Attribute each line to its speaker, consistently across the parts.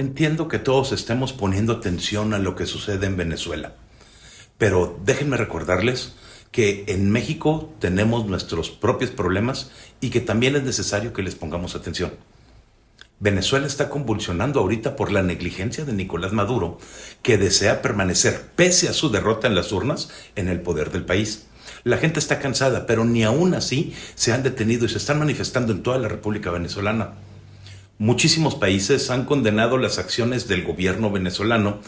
Speaker 1: Entiendo que todos estemos poniendo atención a lo que sucede en Venezuela, pero déjenme recordarles que en México tenemos nuestros propios problemas y que también es necesario que les pongamos atención. Venezuela está convulsionando ahorita por la negligencia de Nicolás Maduro, que desea permanecer, pese a su derrota en las urnas, en el poder del país. La gente está cansada, pero ni aún así se han detenido y se están manifestando en toda la República Venezolana. Muchísimos países han condenado las acciones del gobierno venezolano,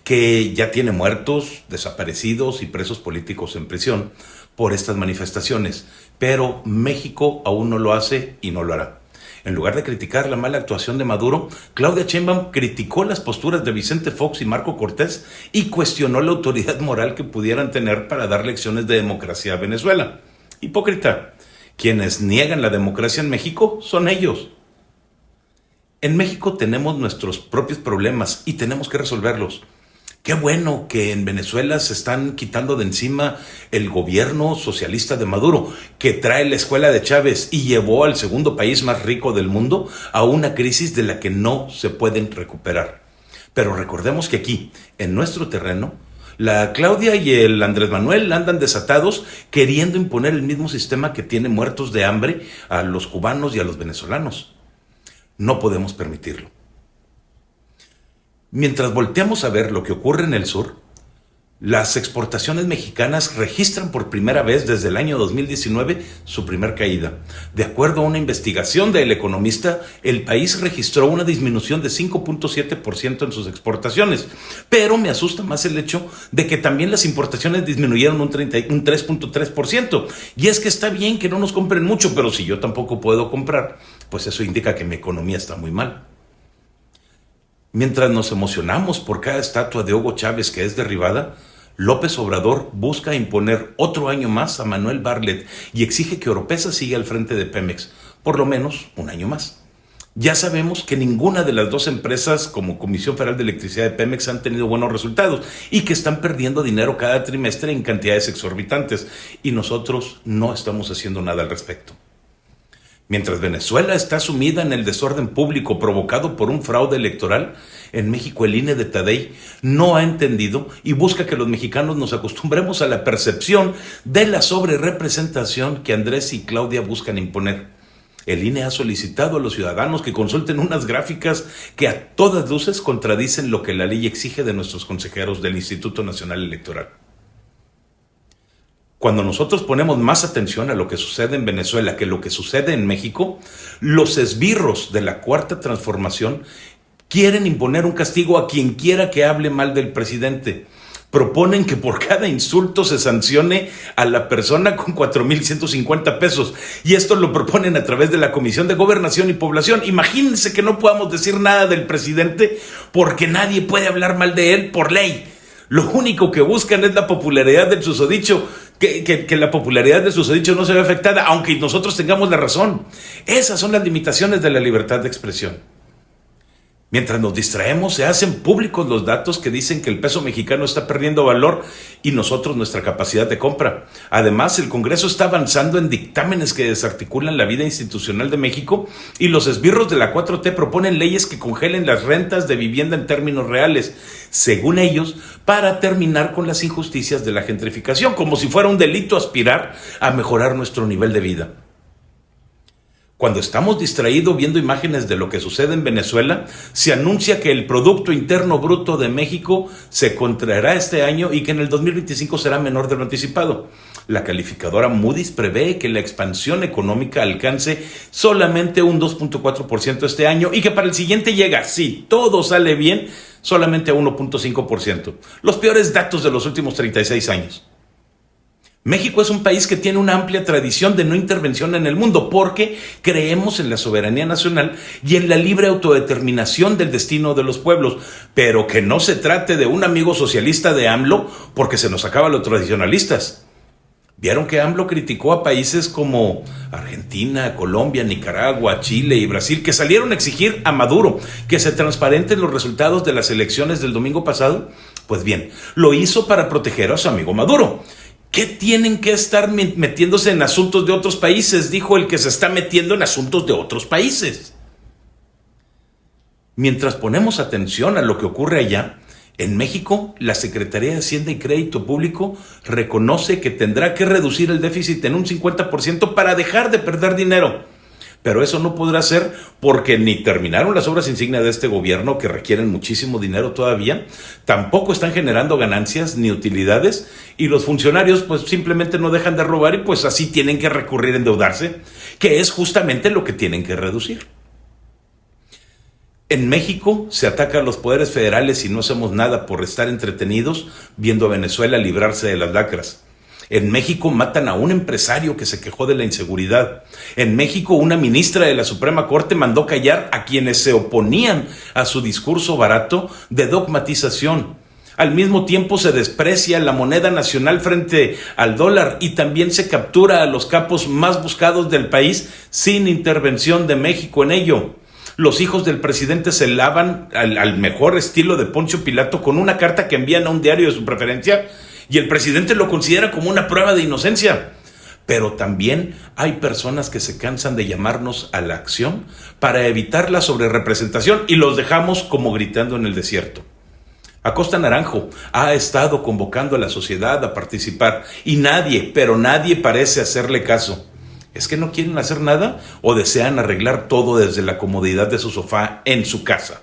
Speaker 1: que ya tiene muertos, desaparecidos y presos políticos en prisión por estas manifestaciones, pero México aún no lo hace y no lo hará. En lugar de criticar la mala actuación de Maduro, Claudia Sheinbaum criticó las posturas de Vicente Fox y Marco Cortés y cuestionó la autoridad moral que pudieran tener para dar lecciones de democracia a Venezuela. Hipócrita. Quienes niegan la democracia en México son ellos. En México tenemos nuestros propios problemas y tenemos que resolverlos. Qué bueno que en Venezuela se están quitando de encima el gobierno socialista de Maduro, que trae la escuela de Chávez y llevó al segundo país más rico del mundo a una crisis de la que no se pueden recuperar. Pero recordemos que aquí, en nuestro terreno, la Claudia y el Andrés Manuel andan desatados queriendo imponer el mismo sistema que tiene muertos de hambre a los cubanos y a los venezolanos. No podemos permitirlo. Mientras volteamos a ver lo que ocurre en el sur, las exportaciones mexicanas registran por primera vez desde el año 2019 su primer caída. De acuerdo a una investigación de El Economista, el país registró una disminución de 5.7% en sus exportaciones, pero me asusta más el hecho de que también las importaciones disminuyeron un 3.3%. Y es que está bien que no nos compren mucho, pero si yo tampoco puedo comprar, pues eso indica que mi economía está muy mal. Mientras nos emocionamos por cada estatua de Hugo Chávez que es derribada, López Obrador busca imponer otro año más a Manuel Bartlett y exige que Oropesa siga al frente de Pemex, por lo menos un año más. Ya sabemos que ninguna de las dos empresas como Comisión Federal de Electricidad de Pemex han tenido buenos resultados y que están perdiendo dinero cada trimestre en cantidades exorbitantes, y nosotros no estamos haciendo nada al respecto. Mientras Venezuela está sumida en el desorden público provocado por un fraude electoral, en México el INE de Tadei no ha entendido y busca que los mexicanos nos acostumbremos a la percepción de la sobrerepresentación que Andrés y Claudia buscan imponer. El INE ha solicitado a los ciudadanos que consulten unas gráficas que a todas luces contradicen lo que la ley exige de nuestros consejeros del Instituto Nacional Electoral. Cuando nosotros ponemos más atención a lo que sucede en Venezuela que lo que sucede en México, los esbirros de la Cuarta Transformación quieren imponer un castigo a quien quiera que hable mal del presidente. Proponen que por cada insulto se sancione a la persona con 4,150 pesos. Y esto lo proponen a través de la Comisión de Gobernación y Población. Imagínense que no podamos decir nada del presidente porque nadie puede hablar mal de él por ley. Lo único que buscan es la popularidad del susodicho, que la popularidad del susodicho no se ve afectada, aunque nosotros tengamos la razón. Esas son las limitaciones de la libertad de expresión. Mientras nos distraemos, se hacen públicos los datos que dicen que el peso mexicano está perdiendo valor y nosotros nuestra capacidad de compra. Además, el Congreso está avanzando en dictámenes que desarticulan la vida institucional de México y los esbirros de la 4T proponen leyes que congelen las rentas de vivienda en términos reales, según ellos, para terminar con las injusticias de la gentrificación, como si fuera un delito aspirar a mejorar nuestro nivel de vida. Cuando estamos distraídos viendo imágenes de lo que sucede en Venezuela, se anuncia que el Producto Interno Bruto de México se contraerá este año y que en el 2025 será menor de lo anticipado. La calificadora Moody's prevé que la expansión económica alcance solamente un 2.4% este año y que para el siguiente llega, si todo sale bien, solamente a 1.5%. Los peores datos de los últimos 36 años. México es un país que tiene una amplia tradición de no intervención en el mundo porque creemos en la soberanía nacional y en la libre autodeterminación del destino de los pueblos, pero que no se trate de un amigo socialista de AMLO porque se nos acaban los tradicionalistas. Vieron que AMLO criticó a países como Argentina, Colombia, Nicaragua, Chile y Brasil que salieron a exigir a Maduro que se transparenten los resultados de las elecciones del domingo pasado. Pues bien, lo hizo para proteger a su amigo Maduro. ¿Qué tienen que estar metiéndose en asuntos de otros países?, dijo el que se está metiendo en asuntos de otros países. Mientras ponemos atención a lo que ocurre allá, en México, la Secretaría de Hacienda y Crédito Público reconoce que tendrá que reducir el déficit en un 50% para dejar de perder dinero. Pero eso no podrá ser porque ni terminaron las obras insignia de este gobierno, que requieren muchísimo dinero todavía, tampoco están generando ganancias ni utilidades, y los funcionarios pues simplemente no dejan de robar y pues así tienen que recurrir a endeudarse, que es justamente lo que tienen que reducir. En México se ataca a los poderes federales y no hacemos nada por estar entretenidos viendo a Venezuela librarse de las lacras. En México matan a un empresario que se quejó de la inseguridad. En México una ministra de la Suprema Corte mandó callar a quienes se oponían a su discurso barato de dogmatización. Al mismo tiempo se desprecia la moneda nacional frente al dólar y también se captura a los capos más buscados del país sin intervención de México en ello. Los hijos del presidente se lavan al mejor estilo de Poncio Pilato con una carta que envían a un diario de su preferencia y el presidente lo considera como una prueba de inocencia. Pero también hay personas que se cansan de llamarnos a la acción para evitar la sobrerepresentación y los dejamos como gritando en el desierto. Acosta Naranjo ha estado convocando a la sociedad a participar y nadie, pero nadie parece hacerle caso. ¿Es que no quieren hacer nada o desean arreglar todo desde la comodidad de su sofá en su casa?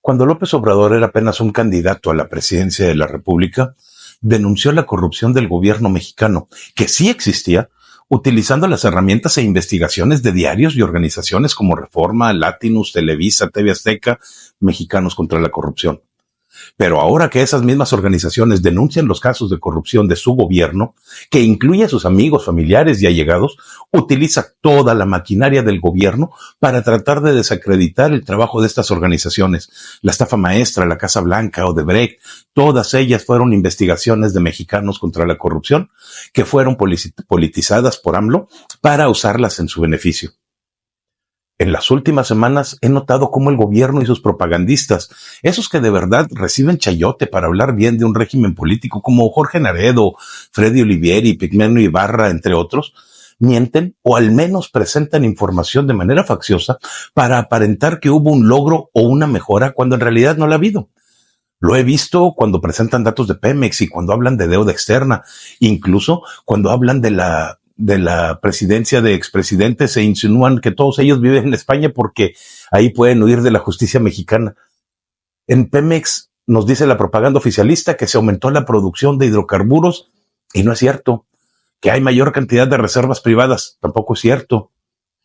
Speaker 1: Cuando López Obrador era apenas un candidato a la presidencia de la República, denunció la corrupción del gobierno mexicano, que sí existía, utilizando las herramientas e investigaciones de diarios y organizaciones como Reforma, Latinus, Televisa, TV Azteca, Mexicanos contra la Corrupción. Pero ahora que esas mismas organizaciones denuncian los casos de corrupción de su gobierno, que incluye a sus amigos, familiares y allegados, utiliza toda la maquinaria del gobierno para tratar de desacreditar el trabajo de estas organizaciones. La estafa maestra, la Casa Blanca, Odebrecht, todas ellas fueron investigaciones de Mexicanos contra la Corrupción que fueron politizadas por AMLO para usarlas en su beneficio. En las últimas semanas he notado cómo el gobierno y sus propagandistas, esos que de verdad reciben chayote para hablar bien de un régimen político como Jorge Naredo, Freddy Olivieri, Pigmenio Ibarra, entre otros, mienten o al menos presentan información de manera facciosa para aparentar que hubo un logro o una mejora cuando en realidad no la ha habido. Lo he visto cuando presentan datos de Pemex y cuando hablan de deuda externa, incluso cuando hablan de la presidencia de expresidentes e insinúan que todos ellos viven en España porque ahí pueden huir de la justicia mexicana. En Pemex nos dice la propaganda oficialista que se aumentó la producción de hidrocarburos y no es cierto. Que hay mayor cantidad de reservas privadas, tampoco es cierto.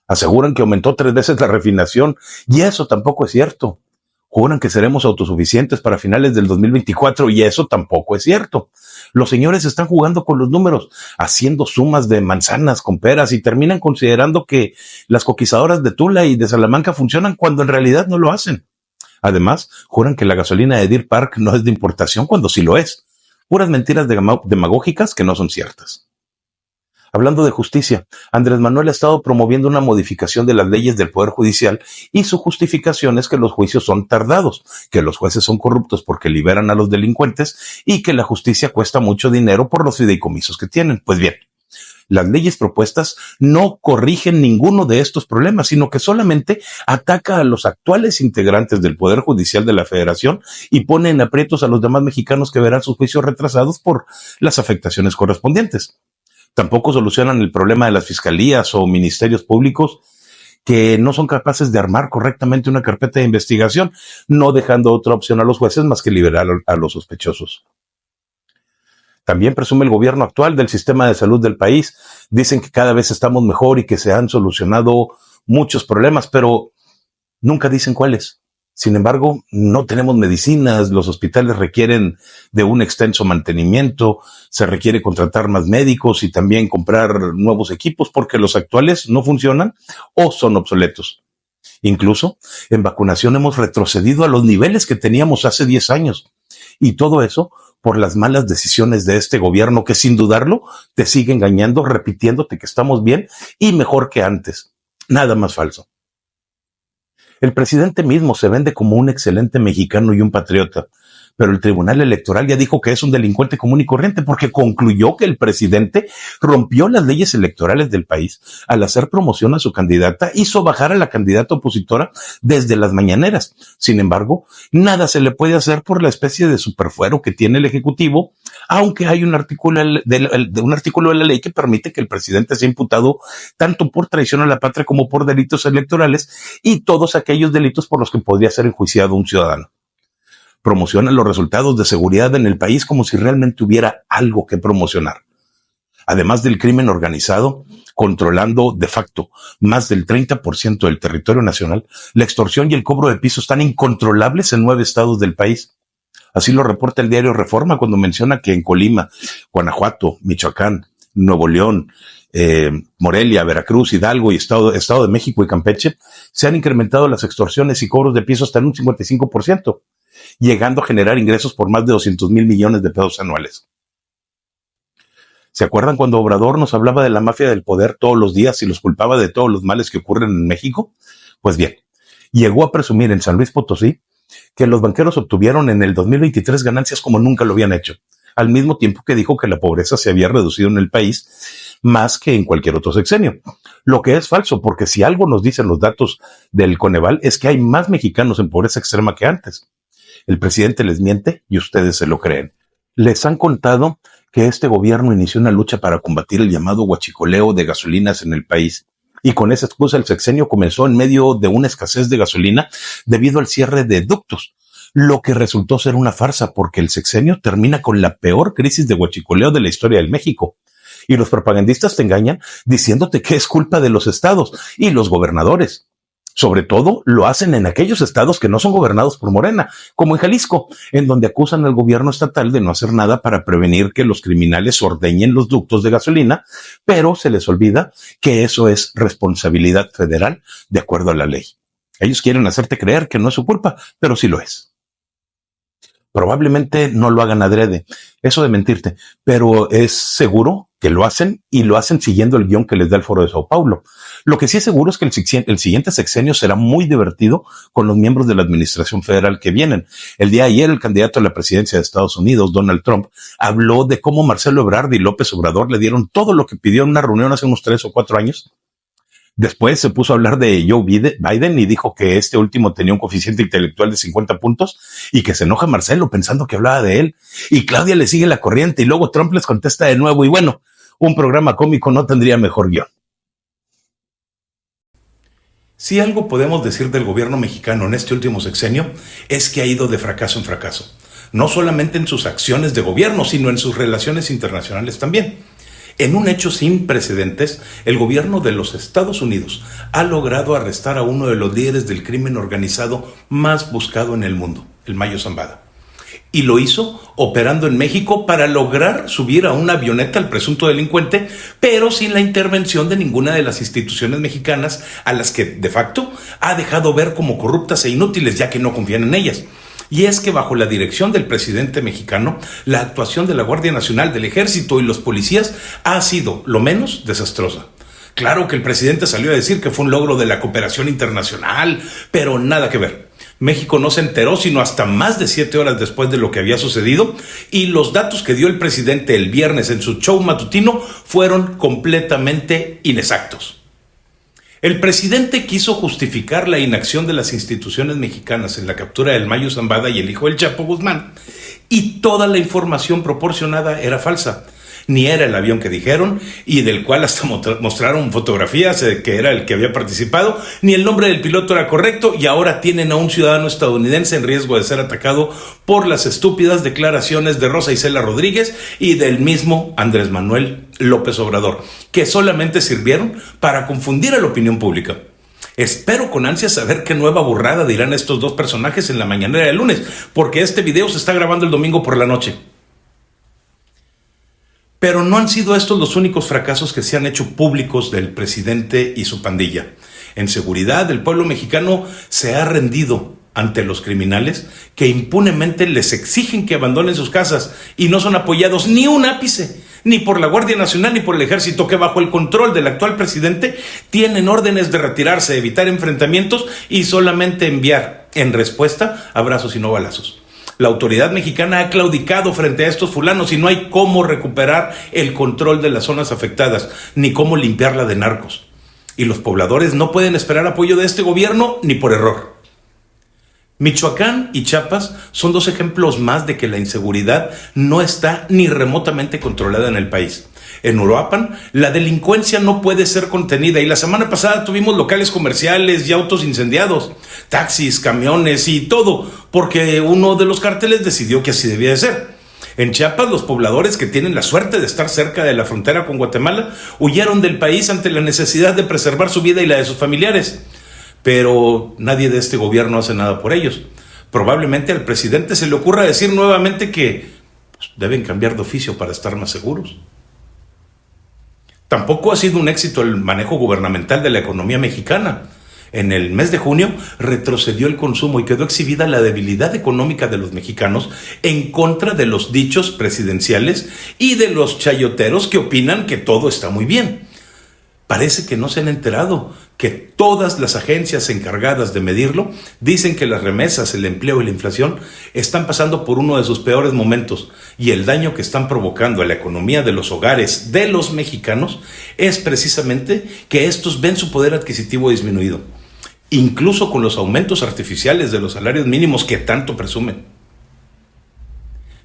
Speaker 1: Aseguran que aumentó 3 veces la refinación y eso tampoco es cierto. Juran que seremos autosuficientes para finales del 2024 y eso tampoco es cierto. Los señores están jugando con los números, haciendo sumas de manzanas con peras y terminan considerando que las coquizadoras de Tula y de Salamanca funcionan cuando en realidad no lo hacen. Además, juran que la gasolina de Deer Park no es de importación cuando sí lo es. Puras mentiras demagógicas que no son ciertas. Hablando de justicia, Andrés Manuel ha estado promoviendo una modificación de las leyes del Poder Judicial y su justificación es que los juicios son tardados, que los jueces son corruptos porque liberan a los delincuentes y que la justicia cuesta mucho dinero por los fideicomisos que tienen. Pues bien, las leyes propuestas no corrigen ninguno de estos problemas, sino que solamente ataca a los actuales integrantes del Poder Judicial de la Federación y pone en aprietos a los demás mexicanos que verán sus juicios retrasados por las afectaciones correspondientes. Tampoco solucionan el problema de las fiscalías o ministerios públicos que no son capaces de armar correctamente una carpeta de investigación, no dejando otra opción a los jueces más que liberar a los sospechosos. También presume el gobierno actual del sistema de salud del país. Dicen que cada vez estamos mejor y que se han solucionado muchos problemas, pero nunca dicen cuáles. Sin embargo, no tenemos medicinas, los hospitales requieren de un extenso mantenimiento, se requiere contratar más médicos y también comprar nuevos equipos porque los actuales no funcionan o son obsoletos. Incluso en vacunación hemos retrocedido a los niveles que teníamos hace 10 años. Y todo eso por las malas decisiones de este gobierno que sin dudarlo te sigue engañando, repitiéndote que estamos bien y mejor que antes. Nada más falso. El presidente mismo se vende como un excelente mexicano y un patriota, pero el Tribunal Electoral ya dijo que es un delincuente común y corriente porque concluyó que el presidente rompió las leyes electorales del país al hacer promoción a su candidata, hizo bajar a la candidata opositora desde las mañaneras. Sin embargo, nada se le puede hacer por la especie de superfuero que tiene el Ejecutivo, aunque hay un artículo de la ley que permite que el presidente sea imputado tanto por traición a la patria como por delitos electorales y todos aquellos delitos por los que podría ser enjuiciado un ciudadano. Promociona los resultados de seguridad en el país como si realmente hubiera algo que promocionar. Además del crimen organizado, controlando de facto más del 30% del territorio nacional, la extorsión y el cobro de piso están incontrolables en 9 estados del país. Así lo reporta el diario Reforma cuando menciona que en Colima, Guanajuato, Michoacán, Nuevo León, Morelia, Veracruz, Hidalgo y Estado de México y Campeche se han incrementado las extorsiones y cobros de piso hasta en un 55%, llegando a generar ingresos por más de 200,000 millones de pesos anuales. ¿Se acuerdan cuando Obrador nos hablaba de la mafia del poder todos los días y los culpaba de todos los males que ocurren en México? Pues bien, llegó a presumir en San Luis Potosí que los banqueros obtuvieron en el 2023 ganancias como nunca lo habían hecho, al mismo tiempo que dijo que la pobreza se había reducido en el país más que en cualquier otro sexenio. Lo que es falso, porque si algo nos dicen los datos del Coneval es que hay más mexicanos en pobreza extrema que antes. El presidente les miente y ustedes se lo creen. Les han contado que este gobierno inició una lucha para combatir el llamado huachicoleo de gasolinas en el país. Y con esa excusa el sexenio comenzó en medio de una escasez de gasolina debido al cierre de ductos, lo que resultó ser una farsa porque el sexenio termina con la peor crisis de huachicoleo de la historia del México. Y los propagandistas te engañan diciéndote que es culpa de los estados y los gobernadores. Sobre todo lo hacen en aquellos estados que no son gobernados por Morena, como en Jalisco, en donde acusan al gobierno estatal de no hacer nada para prevenir que los criminales ordeñen los ductos de gasolina, pero se les olvida que eso es responsabilidad federal de acuerdo a la ley. Ellos quieren hacerte creer que no es su culpa, pero sí lo es. Probablemente no lo hagan adrede, eso de mentirte, pero es seguro que lo hacen y lo hacen siguiendo el guión que les da el Foro de Sao Paulo. Lo que sí es seguro es que el siguiente sexenio será muy divertido con los miembros de la administración federal que vienen. El día de ayer el candidato a la presidencia de Estados Unidos, Donald Trump, habló de cómo Marcelo Ebrard y López Obrador le dieron todo lo que pidió en una reunión hace unos 3 o 4 años. Después se puso a hablar de Joe Biden y dijo que este último tenía un coeficiente intelectual de 50 puntos y que se enoja Marcelo pensando que hablaba de él. Y Claudia le sigue la corriente y luego Trump les contesta de nuevo. Y bueno, un programa cómico no tendría mejor guión. Si algo podemos decir del gobierno mexicano en este último sexenio es que ha ido de fracaso en fracaso. No solamente en sus acciones de gobierno, sino en sus relaciones internacionales también. En un hecho sin precedentes, el gobierno de los Estados Unidos ha logrado arrestar a uno de los líderes del crimen organizado más buscado en el mundo, el Mayo Zambada. Y lo hizo operando en México para lograr subir a una avioneta al presunto delincuente, pero sin la intervención de ninguna de las instituciones mexicanas a las que, de facto, ha dejado ver como corruptas e inútiles, ya que no confían en ellas. Y es que bajo la dirección del presidente mexicano, la actuación de la Guardia Nacional, del Ejército y los policías ha sido, lo menos, desastrosa. Claro que el presidente salió a decir que fue un logro de la cooperación internacional, pero nada que ver. México no se enteró sino hasta más de 7 horas después de lo que había sucedido, y los datos que dio el presidente el viernes en su show matutino fueron completamente inexactos. El presidente quiso justificar la inacción de las instituciones mexicanas en la captura del Mayo Zambada y el hijo del Chapo Guzmán, y toda la información proporcionada era falsa. Ni era el avión que dijeron y del cual hasta mostraron fotografías de que era el que había participado, ni el nombre del piloto era correcto, y ahora tienen a un ciudadano estadounidense en riesgo de ser atacado por las estúpidas declaraciones de Rosa Isela Rodríguez y del mismo Andrés Manuel López Obrador, que solamente sirvieron para confundir a la opinión pública. Espero con ansia saber qué nueva burrada dirán estos dos personajes en la mañanera del lunes, porque este video se está grabando el domingo por la noche. Pero no han sido estos los únicos fracasos que se han hecho públicos del presidente y su pandilla. En seguridad, el pueblo mexicano se ha rendido ante los criminales que impunemente les exigen que abandonen sus casas y no son apoyados ni un ápice, ni por la Guardia Nacional ni por el Ejército, que bajo el control del actual presidente tienen órdenes de retirarse, evitar enfrentamientos y solamente enviar en respuesta abrazos y no balazos. La autoridad mexicana ha claudicado frente a estos fulanos y no hay cómo recuperar el control de las zonas afectadas, ni cómo limpiarla de narcos. Y los pobladores no pueden esperar apoyo de este gobierno ni por error. Michoacán y Chiapas son dos ejemplos más de que la inseguridad no está ni remotamente controlada en el país. En Uruapan, la delincuencia no puede ser contenida y la semana pasada tuvimos locales comerciales y autos incendiados, taxis, camiones y todo, porque uno de los cárteles decidió que así debía de ser. En Chiapas, los pobladores que tienen la suerte de estar cerca de la frontera con Guatemala huyeron del país ante la necesidad de preservar su vida y la de sus familiares. Pero nadie de este gobierno hace nada por ellos. Probablemente al presidente se le ocurra decir nuevamente que deben cambiar de oficio para estar más seguros. Tampoco ha sido un éxito el manejo gubernamental de la economía mexicana. En el mes de junio retrocedió el consumo y quedó exhibida la debilidad económica de los mexicanos en contra de los dichos presidenciales y de los chayoteros que opinan que todo está muy bien. Parece que no se han enterado que todas las agencias encargadas de medirlo dicen que las remesas, el empleo y la inflación están pasando por uno de sus peores momentos y el daño que están provocando a la economía de los hogares de los mexicanos es precisamente que estos ven su poder adquisitivo disminuido, incluso con los aumentos artificiales de los salarios mínimos que tanto presumen.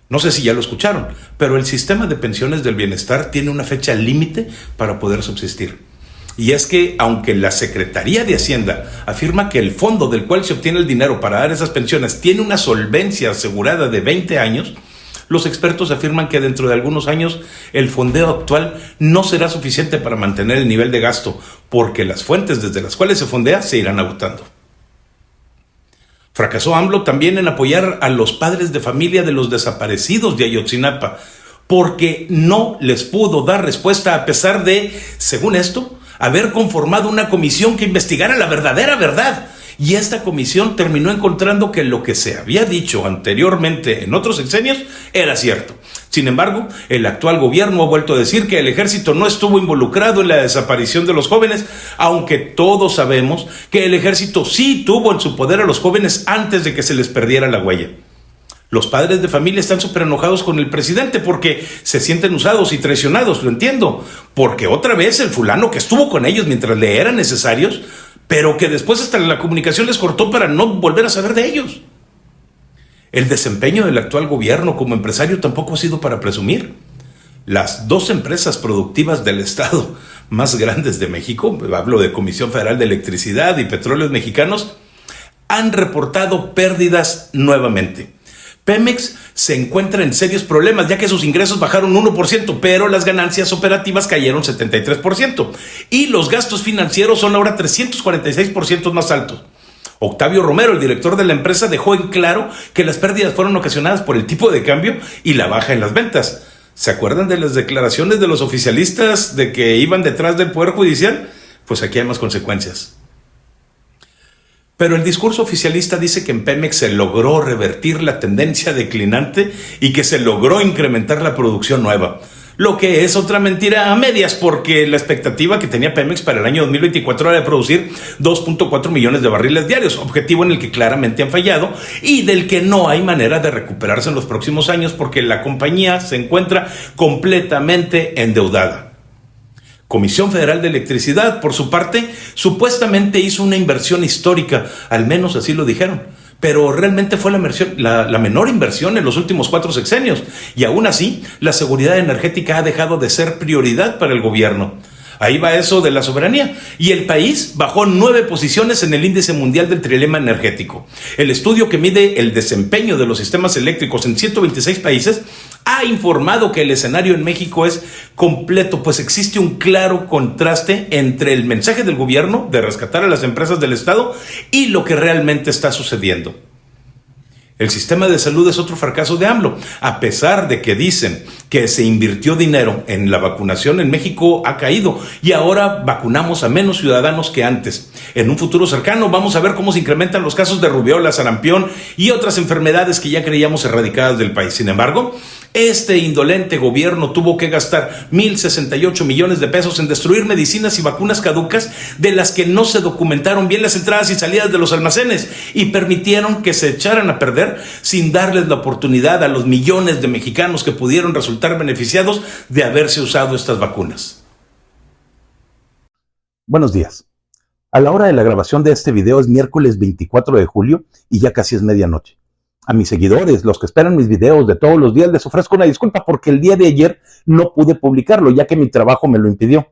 Speaker 1: No sé si ya lo escucharon, pero el sistema de pensiones del bienestar tiene una fecha límite para poder subsistir. Y es que, aunque la Secretaría de Hacienda afirma que el fondo del cual se obtiene el dinero para dar esas pensiones tiene una solvencia asegurada de 20 años, los expertos afirman que dentro de algunos años el fondeo actual no será suficiente para mantener el nivel de gasto, porque las fuentes desde las cuales se fondea se irán agotando. Fracasó AMLO también en apoyar a los padres de familia de los desaparecidos de Ayotzinapa, porque no les pudo dar respuesta a pesar de, según esto, haber conformado una comisión que investigara la verdadera verdad. Y esta comisión terminó encontrando que lo que se había dicho anteriormente en otros sexenios era cierto. Sin embargo, el actual gobierno ha vuelto a decir que el ejército no estuvo involucrado en la desaparición de los jóvenes, aunque todos sabemos que el ejército sí tuvo en su poder a los jóvenes antes de que se les perdiera la huella. Los padres de familia están súper enojados con el presidente porque se sienten usados y traicionados, lo entiendo. Porque otra vez el fulano que estuvo con ellos mientras le eran necesarios, pero que después hasta la comunicación les cortó para no volver a saber de ellos. El desempeño del actual gobierno como empresario tampoco ha sido para presumir. Las dos empresas productivas del Estado más grandes de México, hablo de Comisión Federal de Electricidad y Petróleos Mexicanos, han reportado pérdidas nuevamente. Pemex se encuentra en serios problemas ya que sus ingresos bajaron 1%, pero las ganancias operativas cayeron 73% y los gastos financieros son ahora 346% más altos. Octavio Romero, el director de la empresa, dejó en claro que las pérdidas fueron ocasionadas por el tipo de cambio y la baja en las ventas. ¿Se acuerdan de las declaraciones de los oficialistas de que iban detrás del Poder Judicial? Pues aquí hay más consecuencias. Pero el discurso oficialista dice que en Pemex se logró revertir la tendencia declinante y que se logró incrementar la producción nueva. Lo que es otra mentira a medias, porque la expectativa que tenía Pemex para el año 2024 era de producir 2.4 millones de barriles diarios, objetivo en el que claramente han fallado y del que no hay manera de recuperarse en los próximos años porque la compañía se encuentra completamente endeudada. Comisión Federal de Electricidad, por su parte, supuestamente hizo una inversión histórica, al menos así lo dijeron, pero realmente fue la menor inversión en los últimos 4 sexenios, y aún así, la seguridad energética ha dejado de ser prioridad para el gobierno. Ahí va eso de la soberanía. Y el país bajó 9 posiciones en el índice mundial del trilema energético. El estudio que mide el desempeño de los sistemas eléctricos en 126 países ha informado que el escenario en México es completo, pues existe un claro contraste entre el mensaje del gobierno de rescatar a las empresas del Estado y lo que realmente está sucediendo. El sistema de salud es otro fracaso de AMLO. A pesar de que dicen que se invirtió dinero en la vacunación, en México ha caído y ahora vacunamos a menos ciudadanos que antes. En un futuro cercano vamos a ver cómo se incrementan los casos de rubiola, sarampión y otras enfermedades que ya creíamos erradicadas del país. Sin embargo, Este indolente gobierno tuvo que gastar 1,068 millones de pesos en destruir medicinas y vacunas caducas de las que no se documentaron bien las entradas y salidas de los almacenes y permitieron que se echaran a perder sin darles la oportunidad a los millones de mexicanos que pudieron resultar beneficiados de haberse usado estas vacunas.
Speaker 2: Buenos días. A la hora de la grabación de este video es miércoles 24 de julio y ya casi es medianoche. A mis seguidores, los que esperan mis videos de todos los días, les ofrezco una disculpa porque el día de ayer no pude publicarlo, ya que mi trabajo me lo impidió.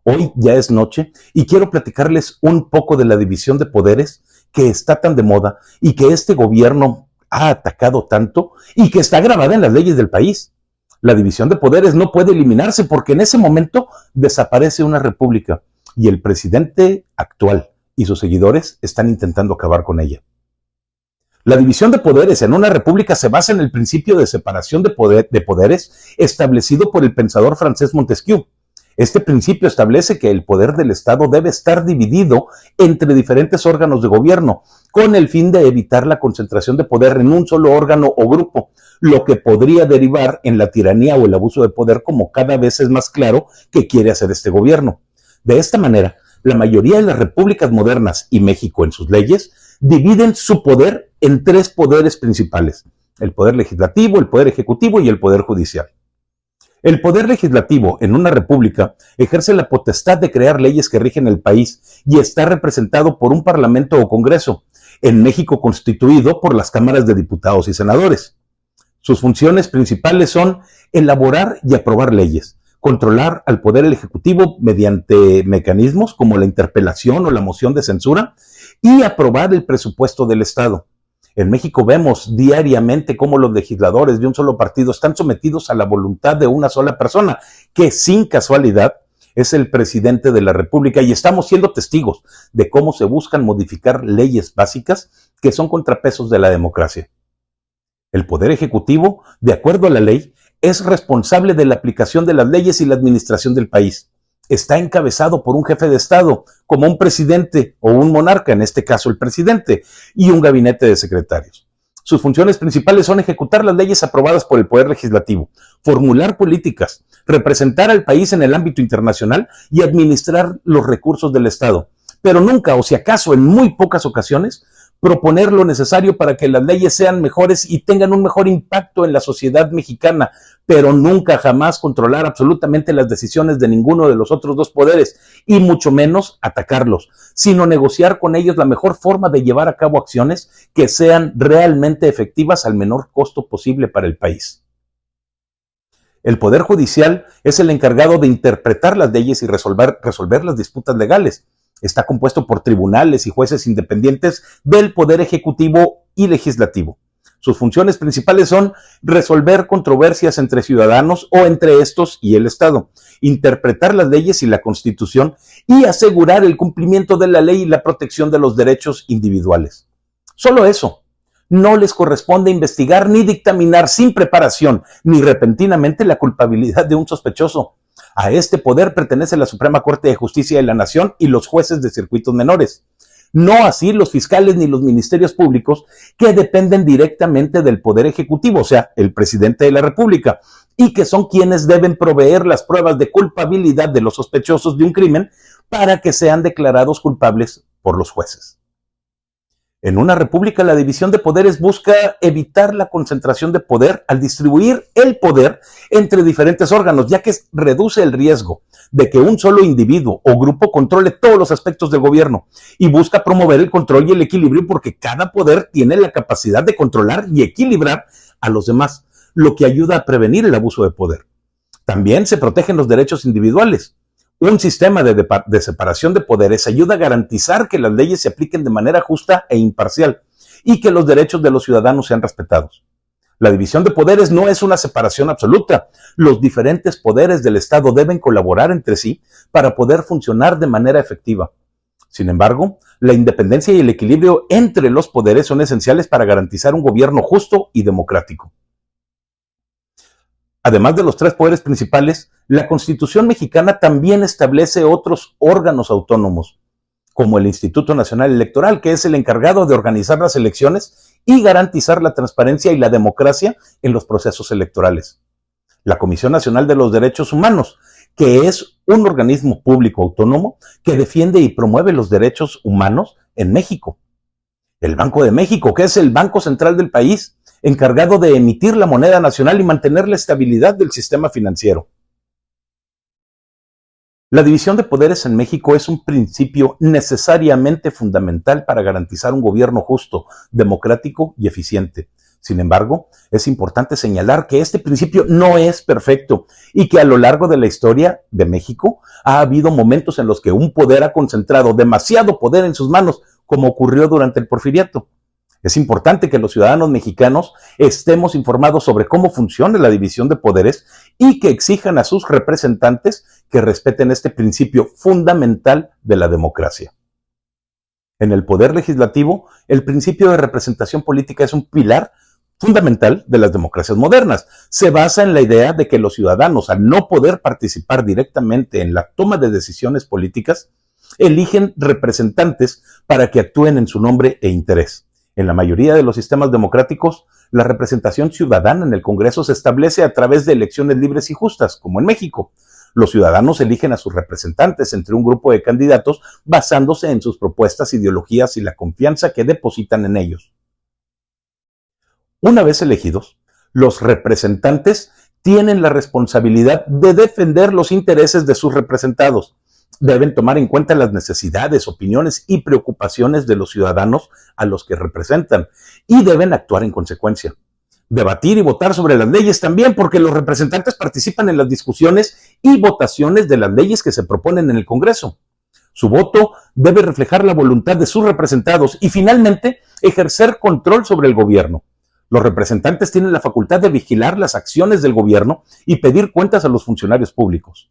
Speaker 2: Hoy ya es noche y quiero platicarles un poco de la división de poderes que está tan de moda y que este gobierno ha atacado tanto y que está grabada en las leyes del país. La división de poderes no puede eliminarse porque en ese momento desaparece una república y el presidente actual y sus seguidores están intentando acabar con ella. La división de poderes en una república se basa en el principio de separación de poderes establecido por el pensador francés Montesquieu. Este principio establece que el poder del Estado debe estar dividido entre diferentes órganos de gobierno, con el fin de evitar la concentración de poder en un solo órgano o grupo, lo que podría derivar en la tiranía o el abuso de poder, como cada vez es más claro que quiere hacer este gobierno. De esta manera, la mayoría de las repúblicas modernas y México en sus leyes dividen su poder en tres poderes principales: el poder legislativo, el poder ejecutivo y el poder judicial. El poder legislativo en una república ejerce la potestad de crear leyes que rigen el país y está representado por un parlamento o congreso, en México constituido por las cámaras de diputados y senadores. Sus funciones principales son elaborar y aprobar leyes, controlar al poder ejecutivo mediante mecanismos como la interpelación o la moción de censura y aprobar el presupuesto del Estado. En México vemos diariamente cómo los legisladores de un solo partido están sometidos a la voluntad de una sola persona, que sin casualidad es el presidente de la República, y estamos siendo testigos de cómo se buscan modificar leyes básicas que son contrapesos de la democracia. El poder ejecutivo, de acuerdo a la ley, es responsable de la aplicación de las leyes y la administración del país. Está encabezado por un jefe de Estado, como un presidente o un monarca, en este caso el presidente, y un gabinete de secretarios. Sus funciones principales son ejecutar las leyes aprobadas por el Poder Legislativo, formular políticas, representar al país en el ámbito internacional y administrar los recursos del Estado. Pero nunca, o si acaso en muy pocas ocasiones, proponer lo necesario para que las leyes sean mejores y tengan un mejor impacto en la sociedad mexicana, pero nunca jamás controlar absolutamente las decisiones de ninguno de los otros dos poderes, y mucho menos atacarlos, sino negociar con ellos la mejor forma de llevar a cabo acciones que sean realmente efectivas al menor costo posible para el país. El Poder Judicial es el encargado de interpretar las leyes y resolver las disputas legales. Está compuesto por tribunales y jueces independientes del Poder Ejecutivo y Legislativo. Sus funciones principales son resolver controversias entre ciudadanos o entre estos y el Estado, interpretar las leyes y la Constitución y asegurar el cumplimiento de la ley y la protección de los derechos individuales. Solo eso. No les corresponde investigar ni dictaminar sin preparación ni repentinamente la culpabilidad de un sospechoso. A este poder pertenece la Suprema Corte de Justicia de la Nación y los jueces de circuitos menores. No así los fiscales ni los ministerios públicos, que dependen directamente del Poder Ejecutivo, o sea, el presidente de la República, y que son quienes deben proveer las pruebas de culpabilidad de los sospechosos de un crimen para que sean declarados culpables por los jueces. En una república, la división de poderes busca evitar la concentración de poder al distribuir el poder entre diferentes órganos, ya que reduce el riesgo de que un solo individuo o grupo controle todos los aspectos del gobierno, y busca promover el control y el equilibrio porque cada poder tiene la capacidad de controlar y equilibrar a los demás, lo que ayuda a prevenir el abuso de poder. También se protegen los derechos individuales. Un sistema de separación de poderes ayuda a garantizar que las leyes se apliquen de manera justa e imparcial y que los derechos de los ciudadanos sean respetados. La división de poderes no es una separación absoluta. Los diferentes poderes del Estado deben colaborar entre sí para poder funcionar de manera efectiva. Sin embargo, la independencia y el equilibrio entre los poderes son esenciales para garantizar un gobierno justo y democrático. Además de los tres poderes principales, la Constitución mexicana también establece otros órganos autónomos, como el Instituto Nacional Electoral, que es el encargado de organizar las elecciones y garantizar la transparencia y la democracia en los procesos electorales. La Comisión Nacional de los Derechos Humanos, que es un organismo público autónomo que defiende y promueve los derechos humanos en México. El Banco de México, que es el banco central del país, encargado de emitir la moneda nacional y mantener la estabilidad del sistema financiero. La división de poderes en México es un principio necesariamente fundamental para garantizar un gobierno justo, democrático y eficiente. Sin embargo, es importante señalar que este principio no es perfecto y que a lo largo de la historia de México ha habido momentos en los que un poder ha concentrado demasiado poder en sus manos, como ocurrió durante el Porfiriato. Es importante que los ciudadanos mexicanos estemos informados sobre cómo funciona la división de poderes y que exijan a sus representantes que respeten este principio fundamental de la democracia. En el poder legislativo, el principio de representación política es un pilar fundamental de las democracias modernas. Se basa en la idea de que los ciudadanos, al no poder participar directamente en la toma de decisiones políticas, eligen representantes para que actúen en su nombre e interés. En la mayoría de los sistemas democráticos, la representación ciudadana en el Congreso se establece a través de elecciones libres y justas, como en México. Los ciudadanos eligen a sus representantes entre un grupo de candidatos basándose en sus propuestas, ideologías y la confianza que depositan en ellos. Una vez elegidos, los representantes tienen la responsabilidad de defender los intereses de sus representados. Deben tomar en cuenta las necesidades, opiniones y preocupaciones de los ciudadanos a los que representan y deben actuar en consecuencia. Debatir y votar sobre las leyes también, porque los representantes participan en las discusiones y votaciones de las leyes que se proponen en el Congreso. Su voto debe reflejar la voluntad de sus representados y finalmente ejercer control sobre el gobierno. Los representantes tienen la facultad de vigilar las acciones del gobierno y pedir cuentas a los funcionarios públicos.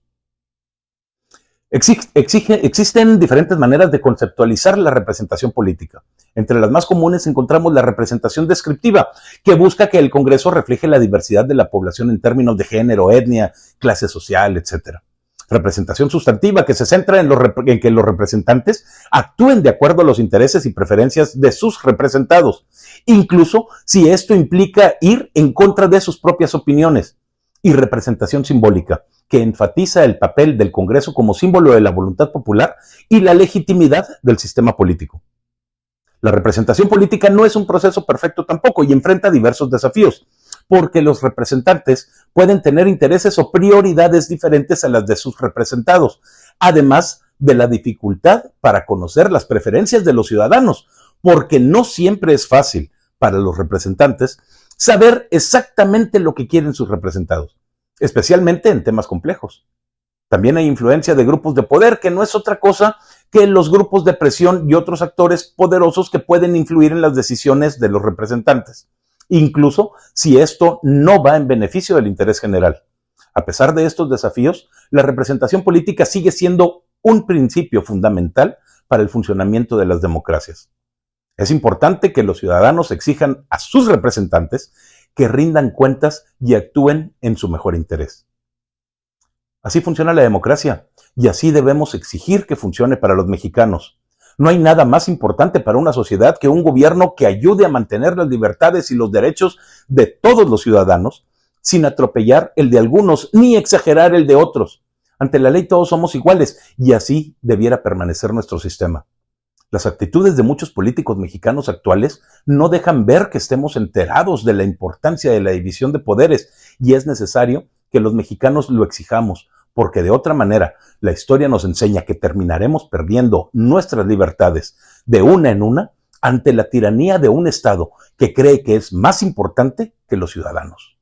Speaker 2: Existen diferentes maneras de conceptualizar la representación política. Entre las más comunes encontramos la representación descriptiva, que busca que el Congreso refleje la diversidad de la población en términos de género, etnia, clase social, etc. Representación sustantiva, que se centra en que los representantes actúen de acuerdo a los intereses y preferencias de sus representados, incluso si esto implica ir en contra de sus propias opiniones. Y representación simbólica, que enfatiza el papel del Congreso como símbolo de la voluntad popular y la legitimidad del sistema político. La representación política no es un proceso perfecto tampoco y enfrenta diversos desafíos, porque los representantes pueden tener intereses o prioridades diferentes a las de sus representados, además de la dificultad para conocer las preferencias de los ciudadanos, porque no siempre es fácil para los representantes saber exactamente lo que quieren sus representados, especialmente en temas complejos. También hay influencia de grupos de poder, que no es otra cosa que los grupos de presión y otros actores poderosos que pueden influir en las decisiones de los representantes, incluso si esto no va en beneficio del interés general. A pesar de estos desafíos, la representación política sigue siendo un principio fundamental para el funcionamiento de las democracias. Es importante que los ciudadanos exijan a sus representantes que rindan cuentas y actúen en su mejor interés. Así funciona la democracia y así debemos exigir que funcione para los mexicanos. No hay nada más importante para una sociedad que un gobierno que ayude a mantener las libertades y los derechos de todos los ciudadanos sin atropellar el de algunos ni exagerar el de otros. Ante la ley todos somos iguales y así debiera permanecer nuestro sistema. Las actitudes de muchos políticos mexicanos actuales no dejan ver que estemos enterados de la importancia de la división de poderes y es necesario que los mexicanos lo exijamos, porque de otra manera la historia nos enseña que terminaremos perdiendo nuestras libertades de una en una ante la tiranía de un Estado que cree que es más importante que los ciudadanos.